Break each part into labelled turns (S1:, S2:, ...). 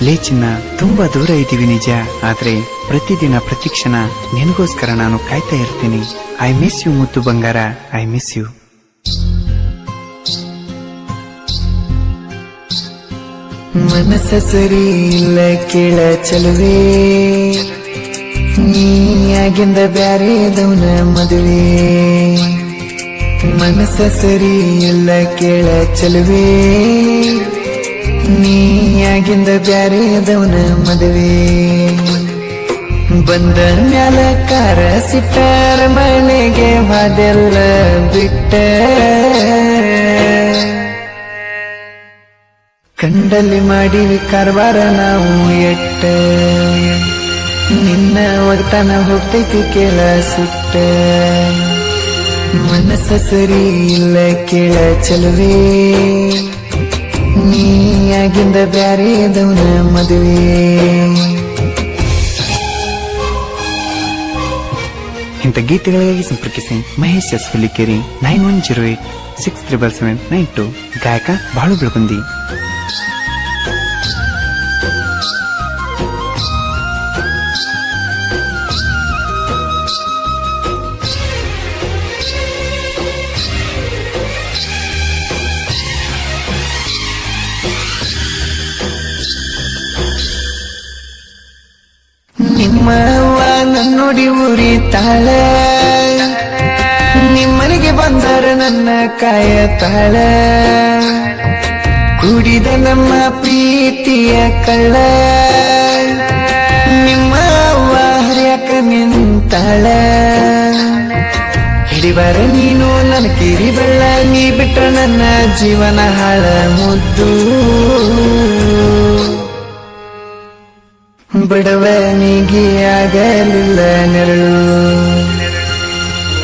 S1: ಲೇ ಚಿನ್ನ, ತುಂಬಾ ದೂರ ಇದ್ದೀವಿ ನಿಜ, ಆದ್ರೆ ಪ್ರತಿದಿನ ಪ್ರತಿಕ್ಷಣ ನಿನಗೋಸ್ಕರ ನಾನು ಕಾಯ್ತಾ ಇರ್ತೀನಿ. ಐ ಮಿಸ್ ಯು ಮುದ್ದು ಬಂಗಾರ, ಐ ಮಿಸ್ ಯು.
S2: ಮನಸ್ಸ ಸರಿ ಇಲ್ಲ ಕೇಳ ಚಲುವೆ, ನೀ ಆಗಿಂದ ಬ್ಯಾರೆದವನ ಮದುವೆ. ಮನಸ್ಸ ಸರಿ ಇಲ್ಲ ಕೇಳ ಚಲುವೆ, ನೀ ಆಗಿಂದ ಬ್ಯಾರೆದವನ ಮದುವೆ. ಬಂದ ಮ್ಯಾಲ ಕಾರ ಸಿಟ್ಟಾರ ಮನೆಗೆ ಹಾದೆಲ್ಲ ಬಿಟ್ಟ, ಕಂಡಲ್ಲಿ ಮಾಡಿ ಕಾರವಾರ ನಾವು ಎಟ್ಟ. ನಿನ್ನ ಒಗತನ ಹೋಗ್ತೈತಿ ಕೇಳ ಸುಟ್ಟ. ಮನಸ್ಸ ಸರಿ ಇಲ್ಲ ಕೇಳ ಚಲುವೆ, ನೀ ಆಗಿಂದ ಬ್ಯಾರೆದವನ ಮದುವೆ.
S1: ಇಂಥ ಗೀತೆಗಳಿಗಾಗಿ ಸಂಪರ್ಕಿಸಿ ಮಹೇಶ್ ಎಸ್ ಹುಲಿಕೇರಿ 9108637792. ಗಾಯಕ ಬಾಳು ಬೆಳಗುಂದಿ.
S2: ನಿಮ್ಮವ್ವ ನನ್ನೊಡಿ ಉರಿತಾಳ, ನಿಮ್ಮನೆಗೆ ಬಂದರ ನನ್ನ ಕಾಯತಾಳ. ಕುಡಿದ ನಮ್ಮ ಪ್ರೀತಿಯ ಕಳ್ಳ, ನಿಮ್ಮ ಅವ್ವ ಹರಿಯಾಕ ನಿಂತಾಳ. ಹಿಡಿಬಾರ ನೀನು ನನ್ನ ಕಿರಿ ಬೆಳ್ಳ, ನೀ ಬಿಟ್ಟ ನನ್ನ ಜೀವನ ಹಾಳ ಮುದ್ದು. ಬಡವನಿಗೆ ಆಗಲಿಲ್ಲ ನೆರಳು,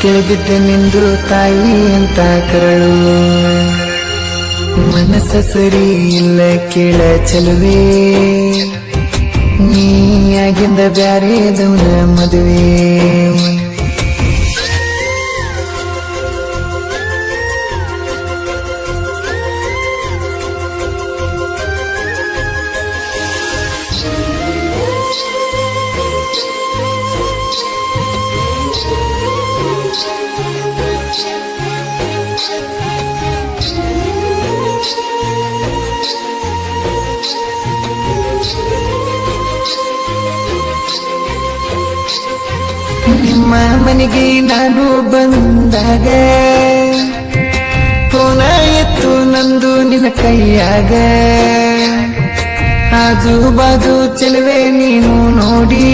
S2: ಕೆಳಗಿದ್ದ ನಿಂದು ತಾಯಿ ಅಂತ ಕರಳು. ಮನಸ್ಸ ಸರಿ ಇಲ್ಲ ಕೇಳ ಚಲುವೆ, ನೀ ಆಗಿಂದ ಬ್ಯಾರೆದವನ ಮದುವೆ. ನಿಮ್ಮ ಮನೆಗೆ ನಾನು ಬಂದಾಗ ಫೋನ ಎತ್ತು ನಂದು ನಿನ್ನ ಕೈಯಾಗ. ಆಜು ಬಾಜು ಚೆಲುವೆ ನೀನು ನೋಡಿ,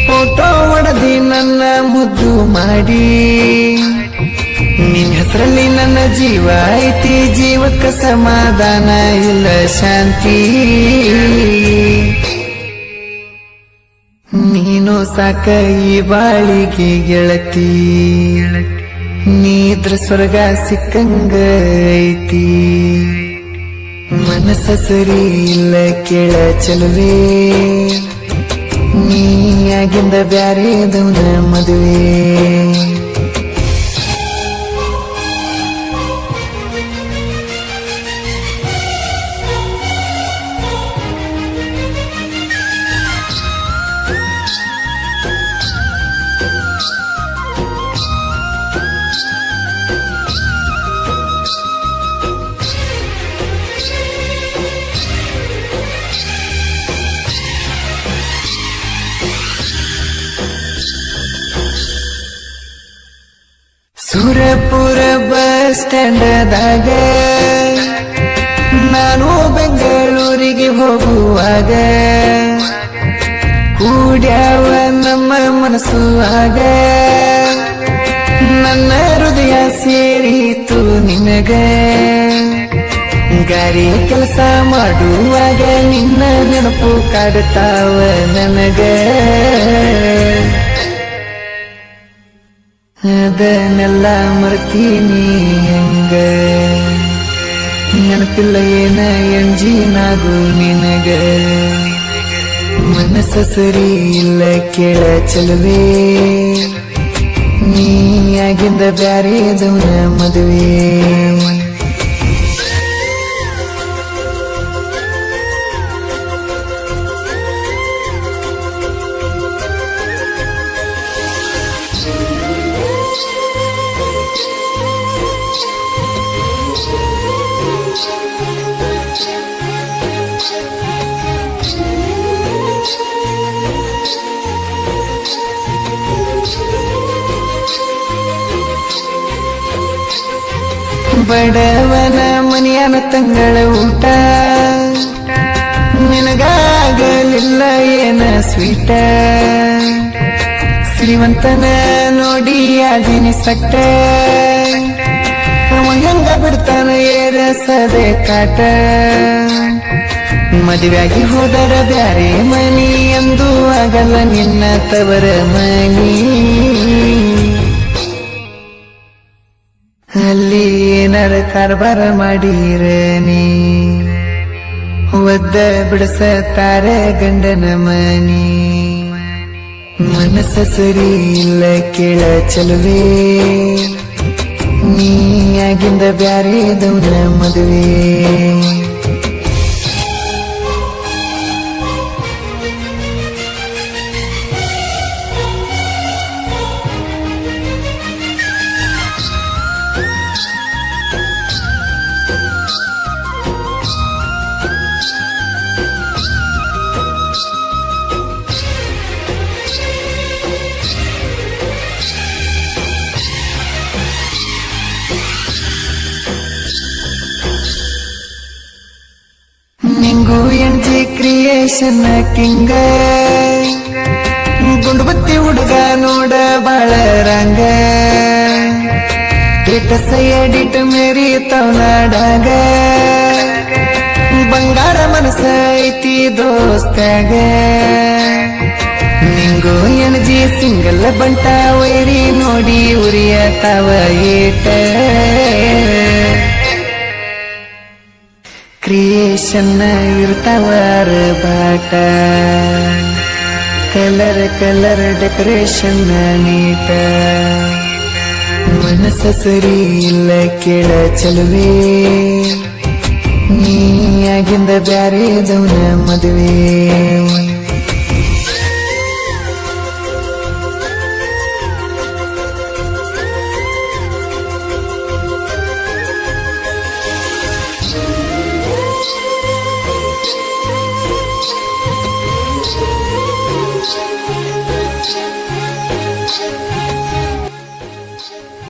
S2: ಫೋಟೋ ಹೊಡೆದಿ ನನ್ನ ಮುದ್ದು ಮಾಡಿ. ನಿನ್ನ ಹೆಸರಲ್ಲಿ ನನ್ನ ಜೀವ ಐತಿ, ಜೀವಕ್ಕ ಸಮಾಧಾನ ಇಲ್ಲ ಶಾಂತಿ. ನೀನು ಸಾಕ ಈ ಬಾಳಿಗೆ ಗೆಳತಿ, ನೀದ್ರ ಸ್ವರ್ಗ ಸಿಕ್ಕಂಗ ಐತಿ. ಮನಸ್ಸ ಸರಿ ಇಲ್ಲ ಕೇಳ ಚಲುವೆ, ನೀ ಆಗಿಂದ ಬ್ಯಾರೆದವನ ಮದುವೆ. ಸುರಪುರ ಬಸ್ ಸ್ಟ್ಯಾಂಡದಾಗ ನಾನು ಬೆಂಗಳೂರಿಗೆ ಹೋಗುವಾಗ, ಕೂಡ್ಯಾವ ನಮ್ಮ ಮನಸ್ಸು ಆಗ. ನನ್ನ ಹೃದಯ ಸೇರಿತು ನಿನಗ, ಗಾರಿ ಕೆಲಸ ಮಾಡುವಾಗ ನಿನ್ನ ನೆನಪು ಕಾಡುತ್ತಾವ ನನಗ. ಅದನ್ನೆಲ್ಲ ಮರ್ತೀನಿ ಹಂಗ, ನೆನಪಿಲ್ಲ ಏನ ಎಂಜಿನಾಗು ನಿನಗ. ಮನಸ್ಸ ಸರಿ ಇಲ್ಲ ಕೇಳ ಚಲುವೆ, ನೀ ಆಗಿಂದ ಬ್ಯಾರೆದವನ ಮದುವೆ. ಬಡವನ ಮನೆಯನ ತಂಗಳ ಊಟ ನಿನಗಾಗಲಿಲ್ಲ ಏನ ಸ್ವೀಟ ಶ್ರೀಮಂತನ ನೋಡಿ ಆದಿನಿ ಸಟ್ಟ ಅವ ಹೆಂಗ ಬಿಡ್ತಾನ ಏರಸದೆ ಕಾಟ ಮದುವೆಯಾಗಿ ಹೋದರ ಬ್ಯಾರೆ ಮನಿ ಎಂದು ಆಗಲ್ಲ ನಿನ್ನ ತವರ ಮನಿ ಅಲ್ಲಿ ಏನಾರ ಕಾರ್ಬಾರ ಮಾಡಿರನಿ ಒದ್ದ ಬಿಡಸತಾರ ಗಂಡನ ಮನಿ ಮನಸ್ಸ ಸರಿ ಇಲ್ಲ ಕೇಳ ಚಲುವೆ ನೀ ಆಗಿಂದ ಬ್ಯಾರೆ ದೌನ ಮದುವೆ ನಿಂಗು ಎಣ್ಜಿ ಕ್ರಿಯೇಷನ್ ಕಿಂಗ ಗುಂಡು ಬತ್ತಿ ಹುಡುಗ ನೋಡ ಬಾಳ ರಂಗ ಸ್ಟೇಟಸ್ ಎಡಿಟ್ ಮೇರಿ ತವನಾಡಾಗ ಬಂಗಾರ ಮನಸ್ಸ ಐತಿ ದೋಸ್ತಾಗ ನಿಂಗು ಎಣ್ಜಿ ಸಿಂಗಲ್ ಬಂಟ ವೈರಿ ನೋಡಿ ಉರಿಯ ತವ ಏಟ ಕ್ರಿಯೇಷನ್ ಇರ್ತಾವಾರ ಬಾಟ ಕಲರ್ ಕಲರ್ ಡೆಕೋರೇಷನ್ ನೀಟ ಮನಸ್ಸ ಸರಿ ಇಲ್ಲ ಕೇಳ ಚಲುವೆ ನೀ ಆಗಿಂದ ಬ್ಯಾರೆ ದೌನ ಮದುವೆ